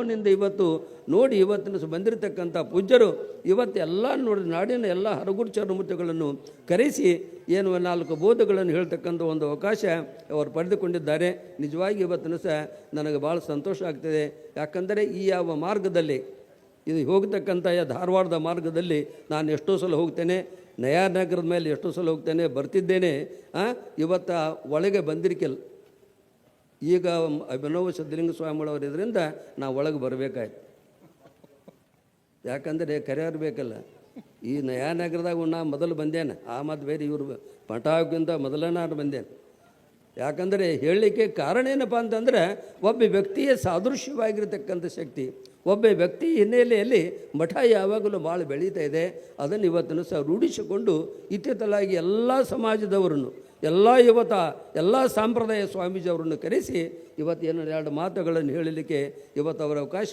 ಭಾವನೆಯಿಂದ ಇವತ್ತು ನೋಡಿ ಇವತ್ತಿನ ಬಂದಿರತಕ್ಕಂಥ ಪೂಜ್ಯರು ಇವತ್ತು ಎಲ್ಲ ನೋಡಿ ನಾಡಿನ ಎಲ್ಲ ಹರಗುರು ಚರಣಮೂರ್ತಿಗಳನ್ನು ಕರೆಸಿ ಏನು 4 ಬೋಧಗಳನ್ನು ಹೇಳ್ತಕ್ಕಂಥ ಒಂದು ಅವಕಾಶ ಅವರು ಪಡೆದುಕೊಂಡಿದ್ದಾರೆ. ನಿಜವಾಗಿ ಇವತ್ತಿನ ಸಹ ನನಗೆ ಭಾಳ ಸಂತೋಷ ಆಗ್ತದೆ. ಯಾಕಂದರೆ ಈ ಯಾವ ಮಾರ್ಗದಲ್ಲಿ ಇದು ಹೋಗ್ತಕ್ಕಂಥ ಧಾರವಾಡದ ಮಾರ್ಗದಲ್ಲಿ ನಾನು ಎಷ್ಟೋ ಸಲ ಹೋಗ್ತೇನೆ, ನಯಾನಗರದ ಮೇಲೆ ಎಷ್ಟೋ ಸಲ ಹೋಗ್ತೇನೆ, ಬರ್ತಿದ್ದೇನೆ. ಇವತ್ತು ಒಳಗೆ ಬಂದಿರ್ಕಿಲ್ಲ. ಈಗ ಅಭಿನವ ಸಿದ್ಧಲಿಂಗ ಸ್ವಾಮಿಗಳವರು ಇದರಿಂದ ನಾವು ಒಳಗೆ ಬರಬೇಕಾಯ್ತು. ಯಾಕಂದರೆ ಕರೆಯವ್ರು ಬೇಕಲ್ಲ. ಈ ನಯಾನಗರದಾಗ ನಾ ಮೊದಲು ಬಂದೇನೆ, ಆ ಮತ್ತು ಬೇರೆ ಇವರು ಪಟಾಕಿಂದ ಮೊದಲೇ ನಾನು ಬಂದೇನೆ. ಯಾಕಂದರೆ ಹೇಳಲಿಕ್ಕೆ ಕಾರಣ ಏನಪ್ಪ ಅಂತಂದರೆ ಒಬ್ಬ ವ್ಯಕ್ತಿಯ ಸಾದೃಶ್ಯವಾಗಿರ್ತಕ್ಕಂಥ ಶಕ್ತಿ, ಒಬ್ಬ ವ್ಯಕ್ತಿ ಹಿನ್ನೆಲೆಯಲ್ಲಿ ಮಠ ಯಾವಾಗಲೂ ಭಾಳ ಬೆಳೀತಾ ಇದೆ. ಅದನ್ನು ಇವತ್ತನ್ನು ಸಹ ರೂಢಿಸಿಕೊಂಡು ಇತ್ತಿತ್ತಲಾಗಿ ಎಲ್ಲ ಸಮಾಜದವರನ್ನು ಎಲ್ಲ ಸಾಂಪ್ರದಾಯ ಸ್ವಾಮೀಜಿಯವರನ್ನು ಕರೆಸಿ ಇವತ್ತು 2 ಮಾತುಗಳನ್ನು ಹೇಳಲಿಕ್ಕೆ ಇವತ್ತು ಅವರ ಅವಕಾಶ